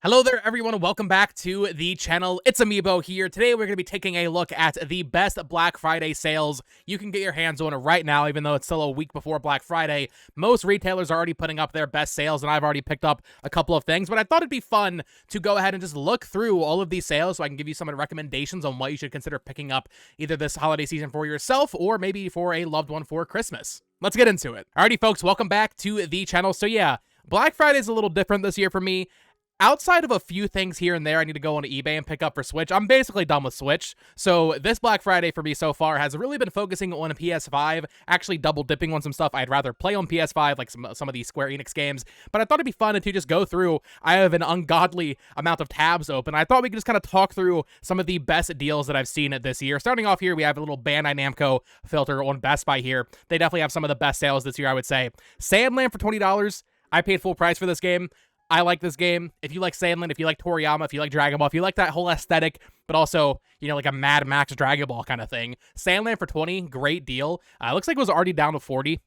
Hello there, everyone, and welcome back to the channel. It's Amiibo here. Today, we're going to be taking a look at the best Black Friday sales you can get your hands on right now, even though it's still a week before Black Friday. Most retailers are already putting up their best sales, and I've already picked up a couple of things, but I thought it'd be fun to go ahead and just look through all of these sales so I can give you some recommendations on what you should consider picking up either this holiday season for yourself or maybe for a loved one for Christmas. Let's get into it. Alrighty, folks, welcome back to the channel. So yeah, Black Friday is a little different this year for me. Outside of a few things here and there I need to go on eBay and pick up for Switch, I'm basically done with Switch. So this Black Friday for me so far has really been focusing on a PS5, actually double dipping on some stuff I'd rather play on PS5, like some of these Square Enix games. But I thought it'd be fun to just go through. I have an ungodly amount of tabs open. I thought we could just kind of talk through some of the best deals that I've seen this year. Starting off here, we have a little Bandai Namco filter on Best Buy here. They definitely have some of the best sales this year, I would say. Sandland for $20. I paid full price for this game. I like this game. If you like Sandland, if you like Toriyama, if you like Dragon Ball, if you like that whole aesthetic, but also, you know, like a Mad Max Dragon Ball kind of thing, Sandland for 20, great deal. Looks like it was already down to 40.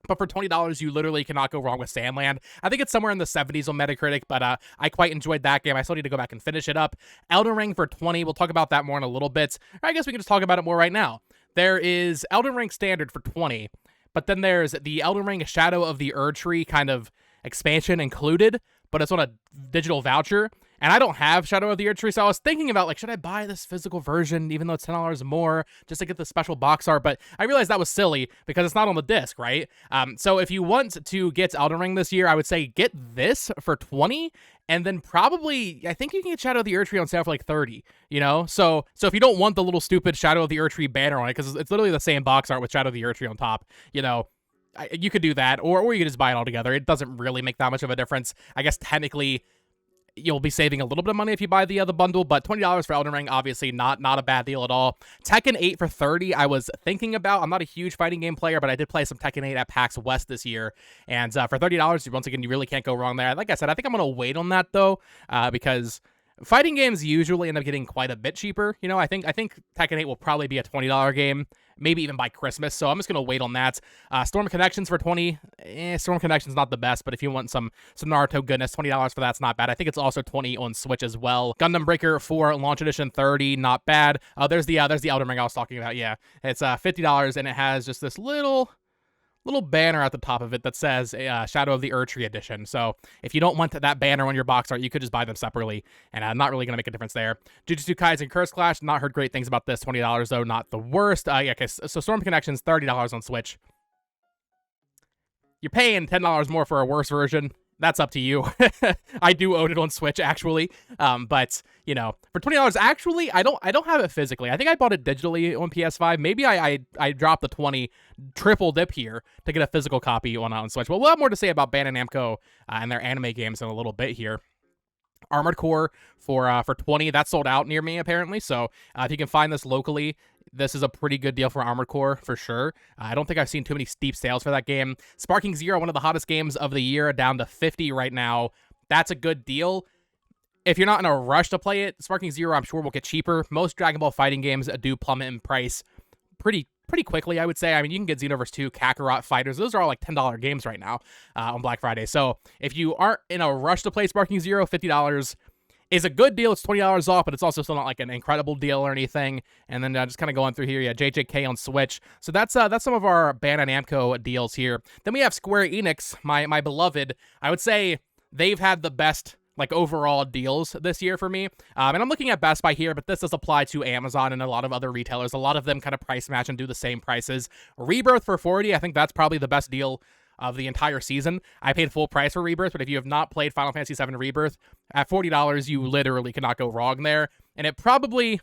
But for $20, you literally cannot go wrong with Sandland. I think it's somewhere in the 70s on Metacritic, but I quite enjoyed that game. I still need to go back and finish it up. Elden Ring for 20. We'll talk about that more in a little bit. I guess we can just talk about it more right now. There is Elden Ring Standard for 20, but then there's the Elden Ring Shadow of the Erdtree kind of expansion included, but it's on a digital voucher, and I don't have Shadow of the Erdtree, so I was thinking about, like, should I buy this physical version, even though it's $10 more, just to get the special box art, but I realized that was silly, because it's not on the disc, right? So if you want to get Elden Ring this year, I would say get this for 20, and then probably, I think you can get Shadow of the Erdtree on sale for like 30, you know? So if you don't want the little stupid Shadow of the Erdtree banner on it, because it's literally the same box art with Shadow of the Erdtree on top, you know, you could do that, or you could just buy it all together. It doesn't really make that much of a difference. I guess technically you'll be saving a little bit of money if you buy the other bundle, but $20 for Elden Ring, obviously not a bad deal at all. Tekken 8 for 30, I was thinking about. I'm not a huge fighting game player, but I did play some Tekken 8 at PAX West this year, and for $30, once again, you really can't go wrong there. Like I said, I think I'm going to wait on that, though, because fighting games usually end up getting quite a bit cheaper. You know, I think Tekken 8 will probably be a $20 game, maybe even by Christmas, so I'm just going to wait on that. Storm Connections for 20. Storm Connections not the best, but if you want some Naruto goodness, $20 for that's not bad. I think it's also 20 on Switch as well. Gundam Breaker for Launch Edition, 30, not bad. There's the Elden Ring I was talking about, yeah. It's $50, and it has just this little banner at the top of it that says Shadow of the Erdtree Edition. So if you don't want that banner on your box art, you could just buy them separately, and not really going to make a difference there. Jujutsu Kaisen Curse Clash, not heard great things about this. $20 though, not the worst. Yeah, okay, so Storm Connections, $30 on Switch. You're paying $10 more for a worse version. That's up to you. I do own it on Switch, actually. But, you know, for $20, actually, I don't have it physically. I think I bought it digitally on PS5. Maybe I dropped the 20 triple dip here to get a physical copy on Switch. But we'll have more to say about Bandai Namco and their anime games in a little bit here. Armored Core for 20, that's sold out near me, apparently. So if you can find this locally, this is a pretty good deal for Armored Core, for sure. I don't think I've seen too many steep sales for that game. Sparking Zero, one of the hottest games of the year, down to 50 right now. That's a good deal. If you're not in a rush to play it, Sparking Zero, I'm sure, will get cheaper. Most Dragon Ball fighting games do plummet in price pretty quickly, I would say. I mean, you can get Xenoverse 2, Kakarot Fighters. Those are all like $10 games right now on Black Friday. So if you aren't in a rush to play Sparking Zero, $50 is a good deal. It's $20 off, but it's also still not like an incredible deal or anything. And then just kind of going through here, yeah, JJK on Switch. So that's some of our Bandai Namco deals here. Then we have Square Enix, my beloved. I would say they've had the best like overall deals this year for me. And I'm looking at Best Buy here, but this does apply to Amazon and a lot of other retailers. A lot of them kind of price match and do the same prices. Rebirth for 40, I think that's probably the best deal of the entire season. I paid full price for Rebirth, but if you have not played Final Fantasy VII Rebirth, at $40, you literally cannot go wrong there. And it probably,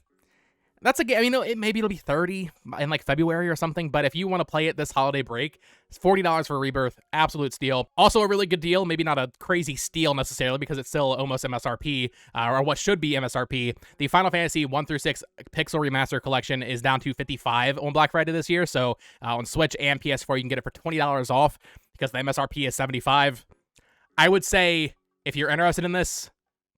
that's a game, I mean, maybe it'll be 30 in like February or something, but if you want to play it this holiday break, it's $40 for Rebirth, absolute steal. Also a really good deal, maybe not a crazy steal necessarily, because it's still almost MSRP, or what should be MSRP. The Final Fantasy 1 through 6 Pixel Remaster Collection is down to $55 on Black Friday this year, so on Switch and PS4, you can get it for $20 off, because the MSRP is $75. I would say, if you're interested in this,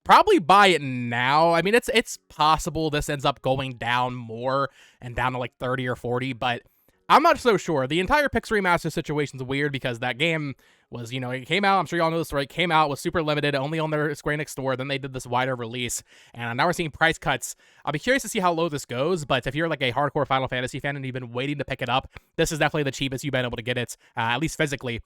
probably buy it now. I mean, it's possible this ends up going down more and down to like 30 or 40, but I'm not so sure. The entire Pixel Remaster situation is weird because that game was, you know, it came out, I'm sure y'all know the story, it came out, was super limited, only on their Square Enix store, then they did this wider release, and now we're seeing price cuts. I'll be curious to see how low this goes, but if you're like a hardcore Final Fantasy fan and you've been waiting to pick it up, this is definitely the cheapest you've been able to get it, at least physically.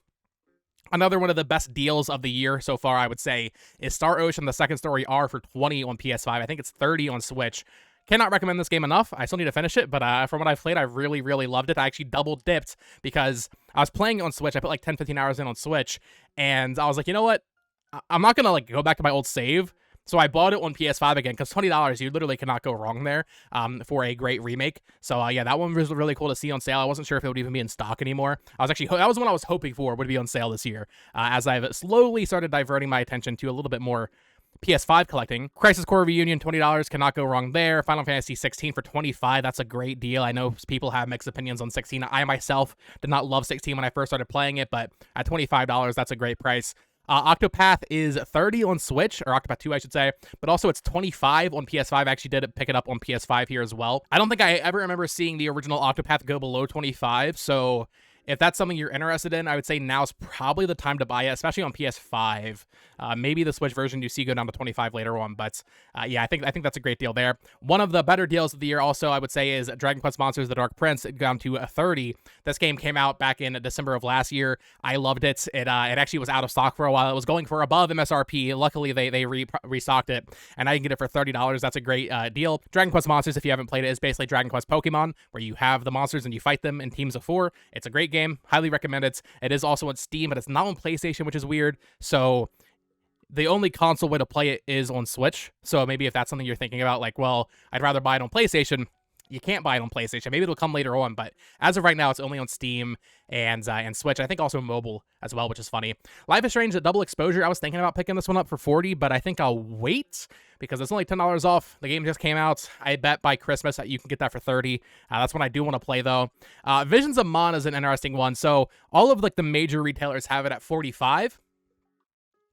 Another one of the best deals of the year so far, I would say, is Star Ocean: The Second Story R for $20 on PS5. I think it's $30 on Switch. Cannot recommend this game enough. I still need to finish it, but from what I've played, I really, really loved it. I actually double dipped because I was playing it on Switch. I put like 10, 15 hours in on Switch, and I was like, you know what? I'm not going to like go back to my old save. So I bought it on PS5 again, because $20, you literally cannot go wrong there for a great remake. So yeah, that one was really cool to see on sale. I wasn't sure if it would even be in stock anymore. That was one I was hoping for would be on sale this year, as I've slowly started diverting my attention to a little bit more PS5 collecting. Crisis Core Reunion, $20, cannot go wrong there. Final Fantasy 16 for $25, that's a great deal. I know people have mixed opinions on 16. I myself did not love 16 when I first started playing it, but at $25, that's a great price. Octopath is $30 on Switch, or Octopath 2, I should say, but also it's $25 on PS5. I actually did pick it up on PS5 here as well. I don't think I ever remember seeing the original Octopath go below $25, so if that's something you're interested in, I would say now's probably the time to buy it, especially on PS5. Maybe the Switch version you see go down to $25 later on, but yeah, I think that's a great deal there. One of the better deals of the year also, I would say, is Dragon Quest Monsters: The Dark Prince, down to $30. This game came out back in December of last year. I loved it. It actually was out of stock for a while. It was going for above MSRP. Luckily, they restocked it, and I can get it for $30. That's a great deal. Dragon Quest Monsters, if you haven't played it, is basically Dragon Quest Pokemon, where you have the monsters and you fight them in teams of 4. It's a great game. Highly recommend it. It is also on Steam, but it's not on PlayStation, which is weird. So the only console way to play it is on Switch. So maybe if that's something you're thinking about, like, well, I'd rather buy it on PlayStation, you can't buy it on PlayStation. Maybe it'll come later on, but as of right now, it's only on Steam and Switch. I think also mobile as well, which is funny. Life is Strange: Double Exposure. I was thinking about picking this one up for $40, but I think I'll wait because it's only $10 off. The game just came out. I bet by Christmas that you can get that for $30. That's one I do want to play though. Visions of Mana is an interesting one. So all of like the major retailers have it at $45.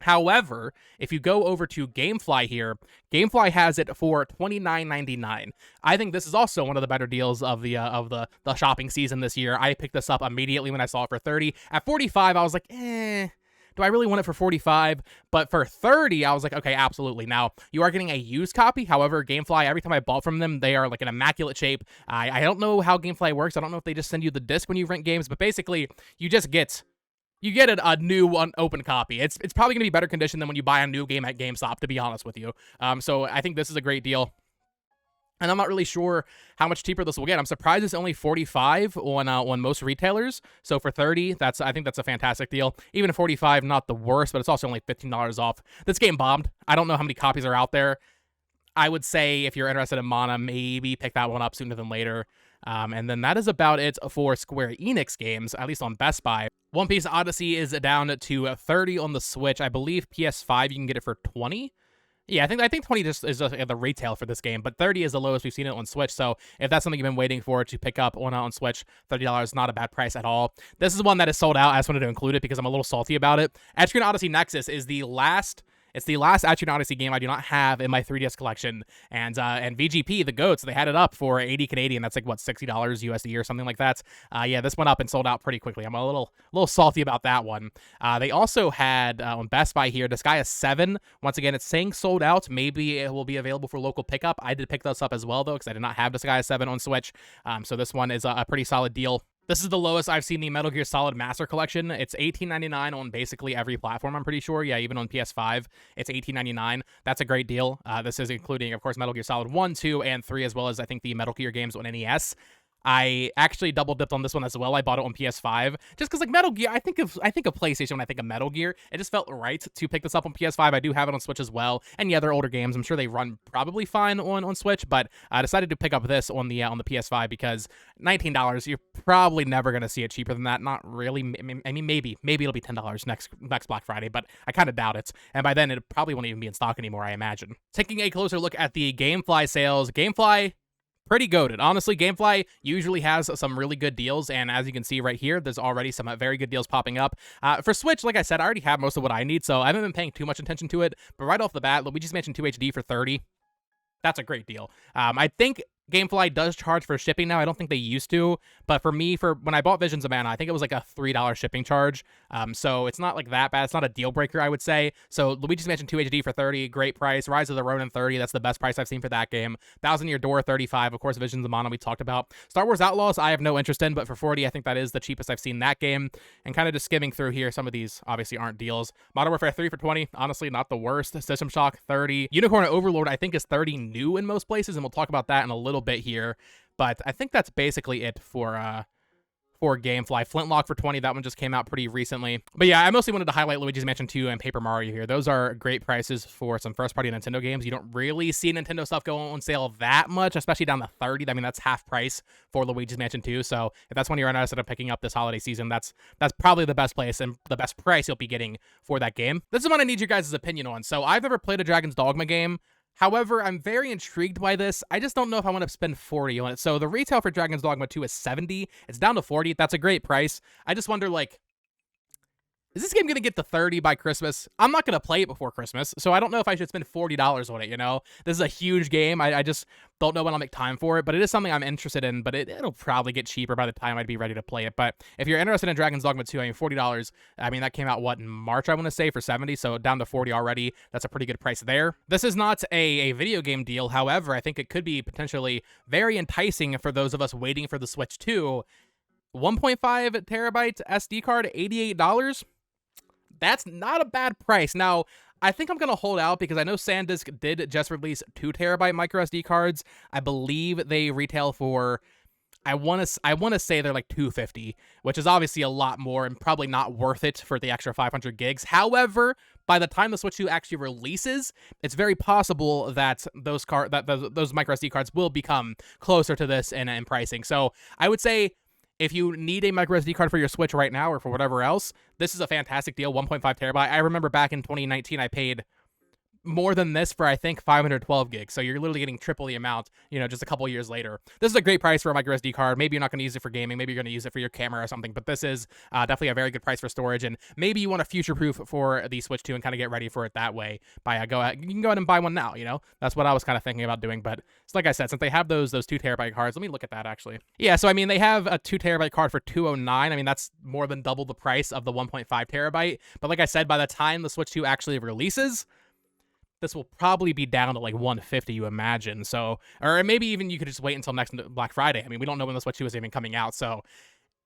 However, if you go over to GameFly here, GameFly has it for $29.99. I think this is also one of the better deals of the shopping season this year. I picked this up immediately when I saw it for $30. At $45, I was like, do I really want it for $45? But for $30, I was like, okay, absolutely. Now, you are getting a used copy. However, GameFly, every time I bought from them, they are like in immaculate shape. I don't know how GameFly works. I don't know if they just send you the disc when you rent games, but basically, you get a new unopened copy. It's probably going to be better condition than when you buy a new game at GameStop, to be honest with you. So I think this is a great deal. And I'm not really sure how much cheaper this will get. I'm surprised it's only $45 on most retailers. So for $30, I think that's a fantastic deal. Even $45, not the worst, but it's also only $15 off. This game bombed. I don't know how many copies are out there. I would say if you're interested in Mana, maybe pick that one up sooner than later. And then that is about it for Square Enix games, at least on Best Buy. One Piece Odyssey is down to $30 on the Switch. I believe PS5 you can get it for $20. Yeah, I think 20 just is the retail for this game, but 30 is the lowest we've seen it on Switch. So if that's something you've been waiting for to pick up on Switch, $30 is not a bad price at all. This is one that is sold out. I just wanted to include it because I'm a little salty about it. Etrian Odyssey Nexus is the last. It's the last Etrian Odyssey game I do not have in my 3DS collection, and VGP, the goats, they had it up for 80 Canadian. That's like what, $60 USD or something like that. Yeah, this went up and sold out pretty quickly. I'm a little salty about that one. They also had on Best Buy here, Disgaea 7. Once again, it's saying sold out. Maybe it will be available for local pickup. I did pick this up as well though, because I did not have Disgaea 7 on Switch. So this one is a pretty solid deal. This is the lowest I've seen the Metal Gear Solid Master Collection. It's $18.99 on basically every platform, I'm pretty sure. Yeah, even on PS5, it's $18.99. That's a great deal. This is including, of course, Metal Gear Solid 1, 2, and 3, as well as, I think, the Metal Gear games on NES. I actually double dipped on this one as well. I bought it on PS5 just because, like, Metal Gear. I think of PlayStation when I think of Metal Gear. It just felt right to pick this up on PS5. I do have it on Switch as well, and yeah, they're older games. I'm sure they run probably fine on Switch, but I decided to pick up this on the PS5 because $19. You're probably never gonna see it cheaper than that. Not really. I mean, maybe it'll be $10 next Black Friday, but I kind of doubt it. And by then, it probably won't even be in stock anymore, I imagine. Taking a closer look at the GameFly sales, GameFly, pretty goated. Honestly, GameFly usually has some really good deals, and as you can see right here, there's already some very good deals popping up. For Switch, like I said, I already have most of what I need, so I haven't been paying too much attention to it, but right off the bat, Luigi's Mansion 2 HD for $30. That's a great deal. I think GameFly does charge for shipping now. I don't think they used to, but for me, for when I bought Visions of Mana, I think it was like a $3 shipping charge. So it's not like that bad. It's not a deal breaker, I would say. So Luigi's Mansion 2 HD for $30, great price. Rise of the Ronin 30, that's the best price I've seen for that game. Thousand Year Door 35, of course, Visions of Mana we talked about. Star Wars Outlaws, I have no interest in, but for 40, I think that is the cheapest I've seen that game. And kind of just skimming through here, some of these obviously aren't deals. Modern Warfare 3 for 20, honestly, not the worst. System Shock 30. Unicorn Overlord, I think, is 30 new in most places, and we'll talk about that in a little bit here. But I think that's basically it for GameFly. Flintlock for 20, that one just came out pretty recently. But yeah, I mostly wanted to highlight Luigi's Mansion 2 and Paper Mario here. Those are great prices for some first-party Nintendo games. You don't really see Nintendo stuff go on sale that much, especially down to 30. I mean, that's half price for Luigi's Mansion 2. So if that's one you're interested in picking up this holiday season, that's probably the best place and the best price you'll be getting for that game. This is one I need your guys' opinion on. So I've never played a Dragon's Dogma game. However, I'm very intrigued by this. I just don't know if I want to spend 40 on it. So the retail for Dragon's Dogma 2 is 70. It's down to 40. That's a great price. I just wonder, like, is this game going to get to 30 by Christmas? I'm not going to play it before Christmas, so I don't know if I should spend $40 on it, you know? This is a huge game. I just don't know when I'll make time for it, but it is something I'm interested in, but it'll probably get cheaper by the time I'd be ready to play it. But if you're interested in Dragon's Dogma 2, I mean, $40, I mean, that came out, what, in March, I want to say, for 70, so down to 40 already. That's a pretty good price there. This is not a video game deal. However, I think it could be potentially very enticing for those of us waiting for the Switch 2. 1.5 terabyte SD card, $88. That's not a bad price. Now, I think I'm going to hold out because I know SanDisk did just release 2 terabyte micro SD cards. I believe they retail for, I want to say they're like $250, which is obviously a lot more and probably not worth it for the extra 500 gigs. However, by the time the Switch 2 actually releases, it's very possible that those micro SD cards will become closer to this in pricing. So I would say, if you need a micro SD card for your Switch right now or for whatever else, this is a fantastic deal, 1.5 terabyte. I remember back in 2019, I paid more than this for, I think, 512 gigs. So you're literally getting triple the amount, you know, just a couple years later. This is a great price for a micro SD card. Maybe you're not going to use it for gaming. Maybe you're going to use it for your camera or something. But this is definitely a very good price for storage. And maybe you want to future-proof for the Switch 2 and kind of get ready for it that way. You can go ahead and buy one now, you know? That's what I was kind of thinking about doing. But it's like I said, since they have those 2 terabyte cards, let me look at that, actually. Yeah, so, I mean, they have a 2 terabyte card for $209. I mean, that's more than double the price of the 1.5 terabyte. But like I said, by the time the Switch 2 actually releases, this will probably be down to like $150, you imagine. So, or maybe even you could just wait until next Black Friday. I mean, we don't know when the Switch 2 is even coming out. So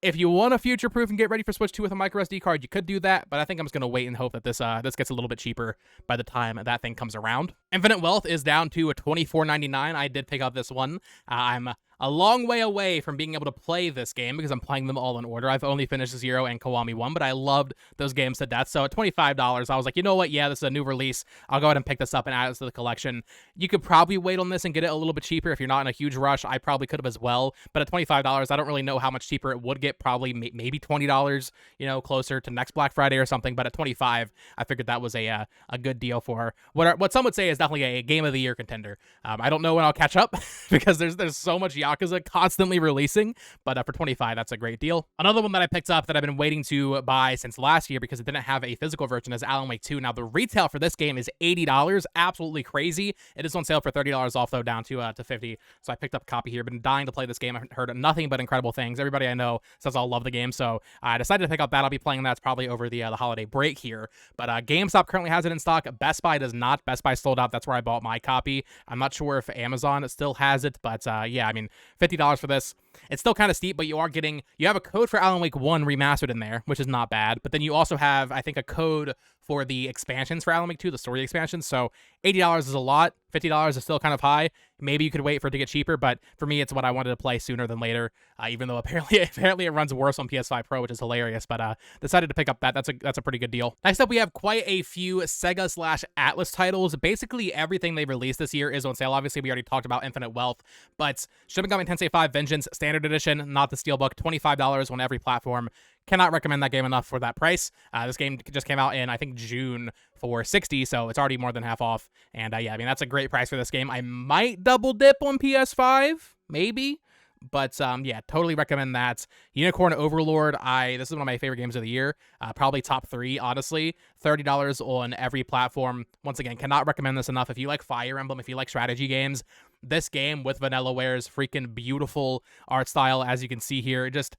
if you want to future-proof and get ready for Switch 2 with a micro SD card, you could do that, but I think I'm just going to wait and hope that this gets a little bit cheaper by the time that thing comes around. Infinite Wealth is down to $24.99. I did pick up this one. I'm a long way away from being able to play this game because I'm playing them all in order. I've only finished Zero and Kiwami 1, but I loved those games to death. So at $25, I was like, you know what? Yeah, this is a new release. I'll go ahead and pick this up and add it to the collection. You could probably wait on this and get it a little bit cheaper if you're not in a huge rush. I probably could have as well. But at $25, I don't really know how much cheaper it would get. Probably maybe $20, you know, closer to next Black Friday or something. But at $25, I figured that was a good deal for what some would say is definitely a Game of the Year contender. I don't know when I'll catch up because there's so much Yakuza constantly releasing, but for $25, that's a great deal. Another one that I picked up that I've been waiting to buy since last year because it didn't have a physical version is Alan Wake 2. Now, the retail for this game is $80, absolutely crazy. It is on sale for $30 off, though, down to $50. So I picked up a copy here. Been dying to play this game. I've heard nothing but incredible things. Everybody I know says I'll love the game, so I decided to pick up that. I'll be playing that probably over the holiday break here. But GameStop currently has it in stock. Best Buy does not. Best Buy sold out. That's where I bought my copy. I'm not sure if Amazon still has it, but yeah, I mean, $50 for this. It's still kind of steep, but you have a code for Alan Wake 1 remastered in there, which is not bad. But then you also have, I think, a code for the expansions for Alan Wake 2, the story expansions. So $80 is a lot. $50 is still kind of high. Maybe you could wait for it to get cheaper, but for me, it's what I wanted to play sooner than later, even though apparently it runs worse on PS5 Pro, which is hilarious, but decided to pick up that. That's a pretty good deal. Next up, we have quite a few Sega/Atlus titles. Basically, everything they released this year is on sale. Obviously, we already talked about Infinite Wealth, but Shin Megami Tensei 5 Vengeance Standard Edition, not the Steelbook, $25 on every platform. Cannot recommend that game enough for that price. This game just came out in, I think, June for $60, so it's already more than half off. And yeah, I mean, that's a great price for this game. I might double dip on PS5, maybe. but yeah, totally recommend that. Unicorn Overlord, this is one of my favorite games of the year. Probably top 3, honestly. $30 on every platform. Once again, cannot recommend this enough. If you like Fire Emblem, if you like strategy games, this game with Vanillaware's freaking beautiful art style, as you can see here, just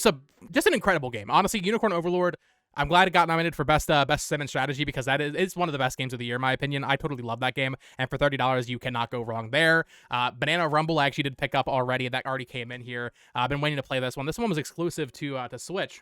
an incredible game. Honestly, Unicorn Overlord, I'm glad it got nominated for best sim and strategy, because it's one of the best games of the year, in my opinion. I totally love that game, and for $30, you cannot go wrong there. Banana Rumble, I actually did pick up already. That already came in here. I've been waiting to play this one. This one was exclusive to Switch.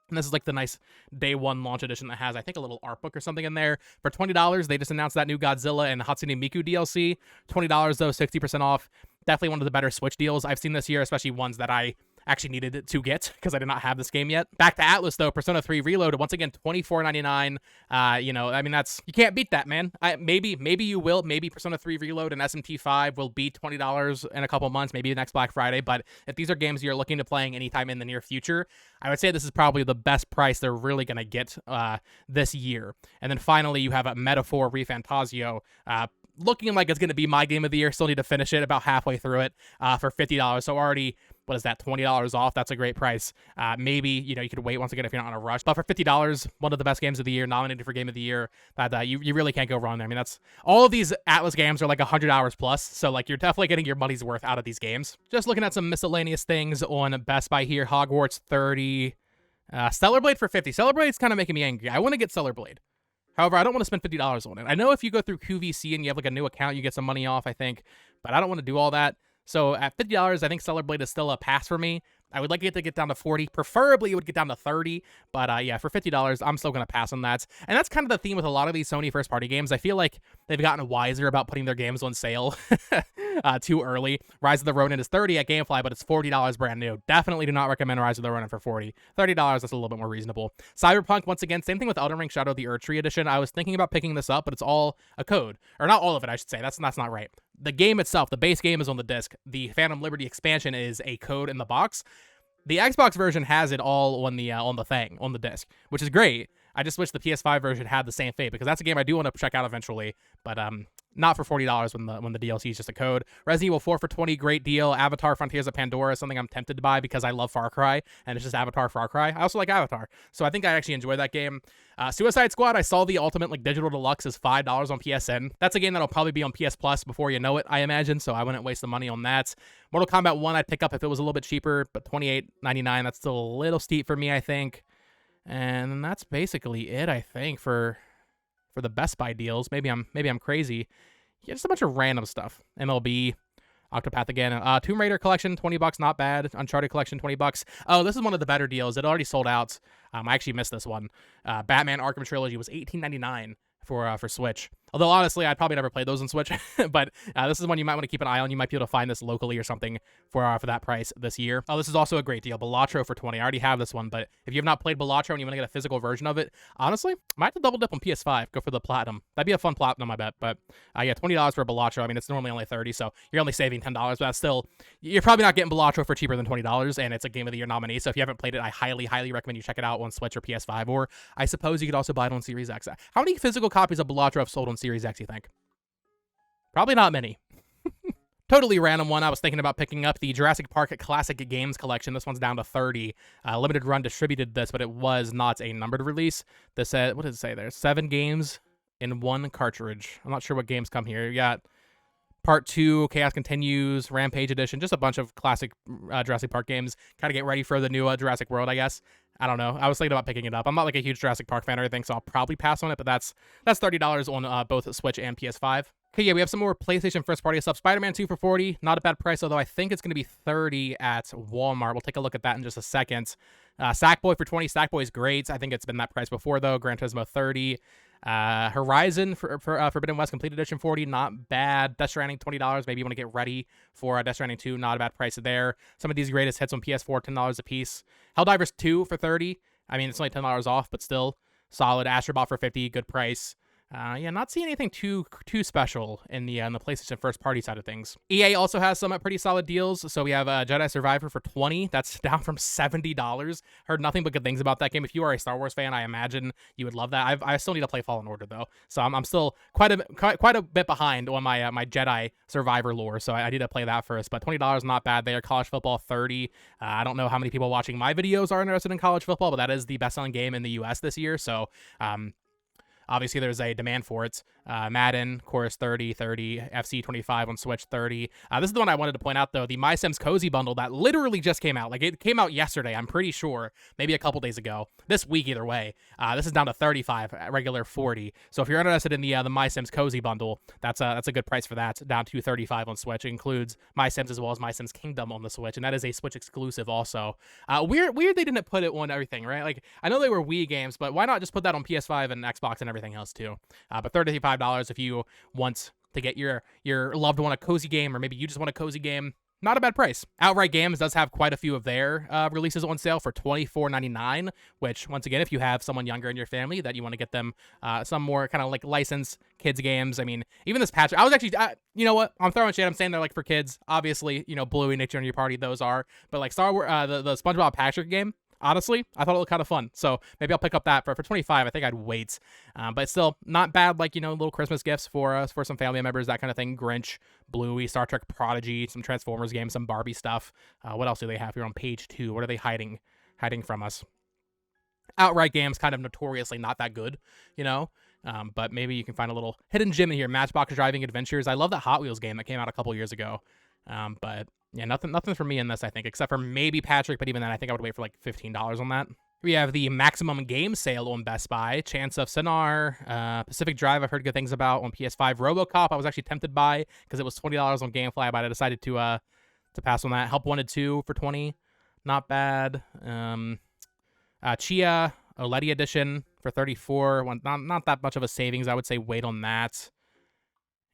And this is like the nice day one launch edition that has, I think, a little art book or something in there. For $20, they just announced that new Godzilla and Hatsune Miku DLC. $20 though, 60% off. Definitely one of the better Switch deals I've seen this year, especially ones that I actually needed to get because I did not have this game yet. Back to Atlus though, Persona 3 Reloaded, once again, $24.99. You know, I mean, you can't beat that, man. Maybe you will. Maybe Persona 3 Reload and SMT5 will beat $20 in a couple months, maybe next Black Friday. But if these are games you're looking to playing anytime in the near future, I would say this is probably the best price they're really gonna get this year. And then finally, you have a Metaphor ReFantazio. Looking like it's going to be my game of the year. Still need to finish it, about halfway through it, for $50. So already, what is that, $20 off? That's a great price. Maybe, you know, you could wait once again if you're not in a rush. But for $50, one of the best games of the year, nominated for Game of the Year, that you really can't go wrong there. I mean, that's all of these Atlus games are like 100 hours plus. So like you're definitely getting your money's worth out of these games. Just looking at some miscellaneous things on Best Buy here. Hogwarts 30. Stellar Blade for 50. Stellar Blade's kind of making me angry. I want to get Stellar Blade. However, I don't want to spend $50 on it. I know if you go through QVC and you have like a new account, you get some money off, I think, but I don't want to do all that. So at $50, I think Stellar Blade is still a pass for me. I would like it to get down to 40. Preferably, it would get down to 30. But yeah, for $50, I'm still going to pass on that. And that's kind of the theme with a lot of these Sony first-party games. I feel like they've gotten wiser about putting their games on sale too early. Rise of the Ronin is $30 at GameFly, but it's $40 brand new. Definitely do not recommend Rise of the Ronin for $40. $30, that's a little bit more reasonable. Cyberpunk, once again, same thing with Elden Ring Shadow of the Erdtree edition. I was thinking about picking this up, but it's all a code. Or not all of it, I should say. That's not right. The game itself, the base game is on the disc. The Phantom Liberty expansion is a code in the box. The Xbox version has it all on the disc, which is great. I just wish the PS5 version had the same fate, because that's a game I do want to check out eventually, but not for $40 when the DLC is just a code. Resident Evil 4 for $20, great deal. Avatar Frontiers of Pandora is something I'm tempted to buy because I love Far Cry, and it's just Avatar Far Cry. I also like Avatar, so I think I actually enjoy that game. Suicide Squad, I saw the Ultimate Digital Deluxe is $5 on PSN. That's a game that'll probably be on PS Plus before you know it, I imagine, so I wouldn't waste the money on that. Mortal Kombat 1 I'd pick up if it was a little bit cheaper, but $28.99, that's still a little steep for me, I think. And that's basically it, I think, for the Best Buy deals. Maybe I'm crazy. Yeah, just a bunch of random stuff. MLB, Octopath again. Tomb Raider collection, $20, not bad. Uncharted collection, $20. Oh, this is one of the better deals. It already sold out. I actually missed this one. Batman Arkham Trilogy was $18.99 for Switch. Although, honestly, I'd probably never play those on Switch, but this is one you might want to keep an eye on. You might be able to find this locally or something for that price this year. Oh, this is also a great deal. Balatro for $20. I already have this one, but if you have not played Balatro and you want to get a physical version of it, honestly, might have to double dip on PS5. Go for the Platinum. That'd be a fun Platinum, I bet. But yeah, $20 for Balatro. I mean, it's normally only $30, so you're only saving $10, but that's still, you're probably not getting Balatro for cheaper than $20, and it's a Game of the Year nominee. So if you haven't played it, I highly, highly recommend you check it out on Switch or PS5, or I suppose you could also buy it on Series X. How many physical copies of Balatro have sold on Series X, you think? Probably not many. Totally random one. I was thinking about picking up the Jurassic Park Classic Games Collection. This one's down to 30. Limited Run distributed this, but it was not a numbered release. This said, what does it say there? 7 games in 1 cartridge. I'm not sure what games come here. You got Part 2, Chaos Continues, Rampage Edition, just a bunch of classic Jurassic Park games. Kind of get ready for the new Jurassic World, I guess. I don't know. I was thinking about picking it up. I'm not like a huge Jurassic Park fan or anything, so I'll probably pass on it, but that's $30 on both Switch and PS5. Okay, yeah, we have some more PlayStation first-party stuff. Spider-Man 2 for $40, not a bad price, although I think it's going to be $30 at Walmart. We'll take a look at that in just a second. Sackboy for $20. Sackboy is great. I think it's been that price before, though. Gran Turismo $30. Horizon for Forbidden West Complete Edition $40, not bad. Death Stranding $20. Maybe you want to get ready for Death Stranding 2, not a bad price there. Some of these greatest hits on PS4, $10 a piece. Helldivers 2 for $30. I mean, it's only $10 off, but still solid. Astrobot for $50, good price. Yeah, not seeing anything too special in the PlayStation first party side of things. EA also has some pretty solid deals. So we have Jedi Survivor for $20. That's down from $70. Heard nothing but good things about that game. If you are a Star Wars fan, I imagine you would love that. I still need to play Fallen Order though, so I'm still quite a bit behind on my my Jedi Survivor lore. So I need to play that first. But $20 not bad there. College football 30. I don't know how many people watching my videos are interested in college football, but that is the best-selling game in the U.S. this year. So obviously, there's a demand for it. Madden, Chorus 30, FC 25 on Switch 30. This is the one I wanted to point out, though. The My Sims Cozy Bundle that literally just came out. Like, it came out yesterday, I'm pretty sure. Maybe a couple days ago. This week, either way. This is down to 35, regular 40. So if you're interested in the My Sims Cozy Bundle, that's a good price for that. Down to 35 on Switch. It includes My Sims as well as My Sims Kingdom on the Switch, and that is a Switch exclusive also. Weird they didn't put it on everything, right? Like, I know they were Wii games, but why not just put that on PS5 and Xbox and everything else too? But $35 if you want to get your loved one a cozy game, or maybe you just want a cozy game. Not a bad price. Outright Games does have quite a few of their releases on sale for $24.99, which, once again, if you have someone younger in your family that you want to get them some more kind of like licensed kids games. I mean, even this patch, I was actually, you know what? I'm throwing shit. I'm saying they're like for kids. Obviously, you know, Bluey, Nick Jr. Party, those are. But like Star Wars, the SpongeBob Patrick game, honestly, I thought it looked kind of fun. So maybe I'll pick up that for 25. I think I'd wait. But it's still not bad, like, you know, little Christmas gifts for some family members, that kind of thing. Grinch, Bluey, Star Trek Prodigy, some Transformers games, some Barbie stuff. What else do they have here on page 2? What are they hiding from us? Outright Games, kind of notoriously not that good, you know? But maybe you can find a little hidden gem in here. Matchbox Driving Adventures. I love that Hot Wheels game that came out a couple years ago. But yeah, nothing for me in this, I think, except for maybe Patrick, but even then, I think I would wait for like $15 on that. We have the Maximum Game Sale on Best Buy, Chance of Sinar, Pacific Drive, I've heard good things about on PS5. RoboCop, I was actually tempted by, because it was $20 on GameFly, but I decided to pass on that. Help Wanted 2 for $20, not bad. Chia, OLED Edition for $34, not that much of a savings, I would say wait on that.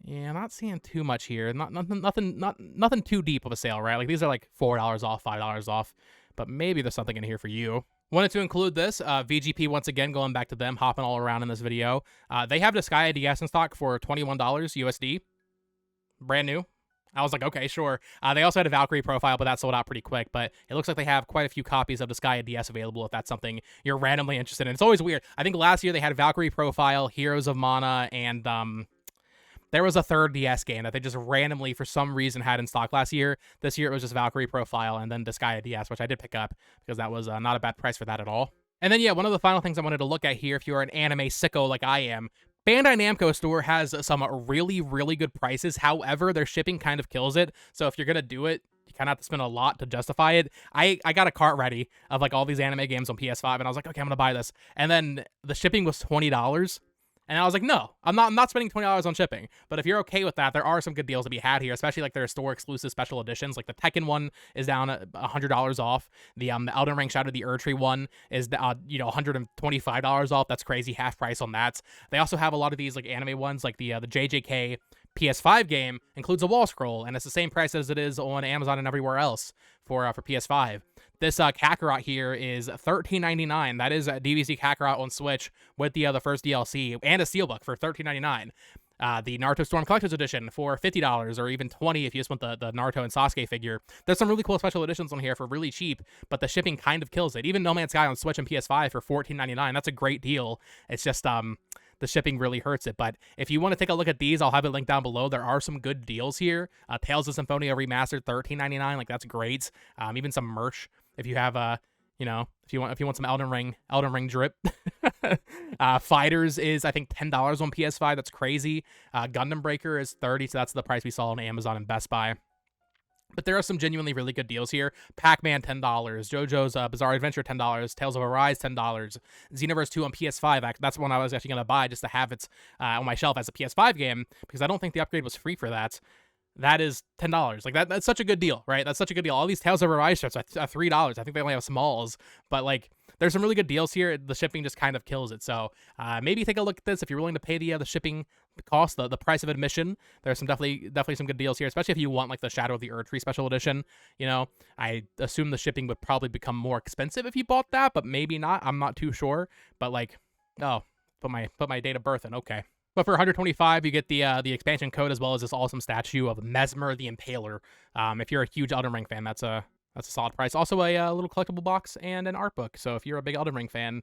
Yeah, not seeing too much here. Nothing too deep of a sale, right? Like, these are like $4 off, $5 off, but maybe there's something in here for you. Wanted to include this. VGP, once again, going back to them, hopping all around in this video. They have the Sky IDS in stock for $21 USD. Brand new. I was like, okay, sure. They also had a Valkyrie profile, but that sold out pretty quick. But it looks like they have quite a few copies of the Sky DS available if that's something you're randomly interested in. It's always weird. I think last year they had Valkyrie profile, Heroes of Mana, and there was a third DS game that they just randomly, for some reason, had in stock last year. This year, it was just Valkyrie Profile and then Disgaea DS, which I did pick up because that was not a bad price for that at all. And then, yeah, one of the final things I wanted to look at here, if you're an anime sicko like I am, Bandai Namco store has some really, really good prices. However, their shipping kind of kills it. So if you're going to do it, you kind of have to spend a lot to justify it. I got a cart ready of like all these anime games on PS5, and I was like, okay, I'm going to buy this. And then the shipping was $20. And I was like, no, I'm not spending $20 on shipping. But if you're okay with that, there are some good deals to be had here, especially like their store exclusive special editions. Like the Tekken one is down $100 off. The Elden Ring Shadow of the Erdtree one is $125 off. That's crazy, half price on that. They also have a lot of these like anime ones, like the JJK PS5 game includes a wall scroll, and it's the same price as it is on Amazon and everywhere else for PS5. This Kakarot here is $13.99. That is DBZ Kakarot on Switch with the first DLC and a steelbook for $13.99. The Naruto Storm Collector's Edition for $50, or even $20 if you just want the Naruto and Sasuke figure. There's some really cool special editions on here for really cheap, but the shipping kind of kills it. Even No Man's Sky on Switch and PS5 for $14.99. That's a great deal. It's just the shipping really hurts it. But if you want to take a look at these, I'll have it linked down below. There are some good deals here. Tales of Symphonia Remastered, $13.99. Like, that's great. Even some merch if you have if you want some Elden Ring drip. Fighters is, I think, $10 on PS5. That's crazy. Gundam Breaker is $30, so that's the price we saw on Amazon and Best Buy. But there are some genuinely really good deals here. Pac-Man, $10. JoJo's Bizarre Adventure, $10. Tales of Arise, $10. Xenoverse 2 on PS5. That's one I was actually going to buy just to have it on my shelf as a PS5 game, because I don't think the upgrade was free for that. That is $10. Like, that's such a good deal, right? That's such a good deal. All these Tales of Arise shirts are $3. I think they only have smalls, but like, there's some really good deals here. The shipping just kind of kills it. So maybe take a look at this if you're willing to pay the shipping cost, the price of admission. There's some definitely some good deals here, especially if you want like the Shadow of the Erdtree special edition. You know, I assume the shipping would probably become more expensive if you bought that, but maybe not. I'm not too sure. But like, oh, put my date of birth in. Okay. But for 125, you get the expansion code as well as this awesome statue of Mesmer the Impaler. If you're a huge Elden Ring fan, that's a solid price. Also a little collectible box and an art book. So if you're a big Elden Ring fan,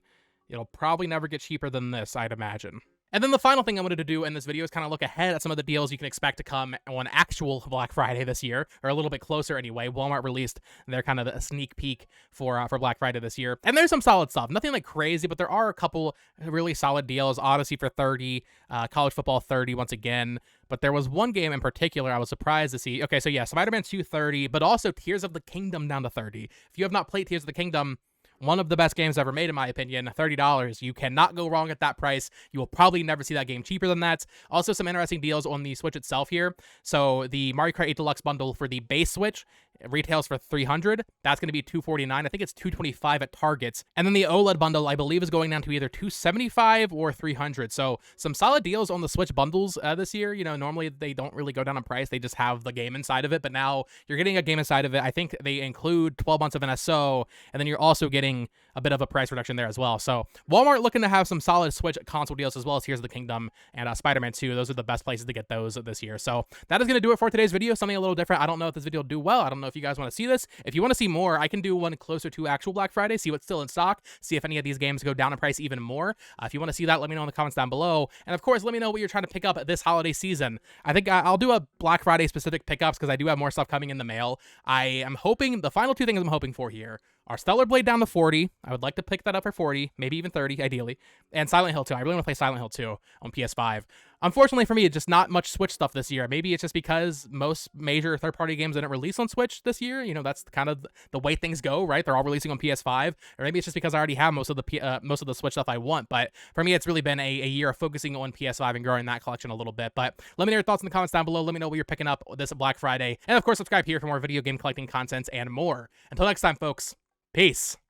it'll probably never get cheaper than this, I'd imagine. And then the final thing I wanted to do in this video is kind of look ahead at some of the deals you can expect to come on actual Black Friday this year, or a little bit closer anyway. Walmart released their kind of a sneak peek for Black Friday this year. And there's some solid stuff. Nothing like crazy, but there are a couple really solid deals. Odyssey for 30, College Football 30 once again. But there was one game in particular I was surprised to see. Okay, so yeah, Spider-Man 2 30, but also Tears of the Kingdom down to 30. If you have not played Tears of the Kingdom, one of the best games ever made, in my opinion, $30. You cannot go wrong at that price. You will probably never see that game cheaper than that. Also, some interesting deals on the Switch itself here. So the Mario Kart 8 Deluxe bundle for the base Switch retails for $300. That's going to be $249. I think it's $225 at Targets. And then the OLED bundle, I believe, is going down to either $275 or $300. So some solid deals on the Switch bundles this year. You know, normally they don't really go down in price. They just have the game inside of it. But now you're getting a game inside of it. I think they include 12 months of NSO, and then you're also getting a bit of a price reduction there as well. So Walmart looking to have some solid Switch console deals as well as Tears of the Kingdom and Spider-Man 2. Those are the best places to get those this year. So that is going to do it for today's video. Something a little different. I don't know if this video will do well. I don't know if you guys want to see this. If you want to see more, I can do one closer to actual Black Friday, see what's still in stock, see if any of these games go down in price even more. If you want to see that, let me know in the comments down below. And of course, let me know what you're trying to pick up this holiday season. I think I'll do a Black Friday specific pickups because I do have more stuff coming in the mail. I am hoping, the final two things I'm hoping for here are Stellar Blade down to 40. I would like to pick that up for 40, maybe even 30, ideally. And Silent Hill 2. I really want to play Silent Hill 2 on PS5. Unfortunately for me, it's just not much Switch stuff this year. Maybe it's just because most major third-party games didn't release on Switch this year. You know, that's kind of the way things go, right? They're all releasing on PS5. Or maybe it's just because I already have most of the Switch stuff I want. But for me, it's really been a year of focusing on PS5 and growing that collection a little bit. But let me know your thoughts in the comments down below. Let me know what you're picking up this Black Friday. And of course, subscribe here for more video game collecting content and more. Until next time, folks, peace.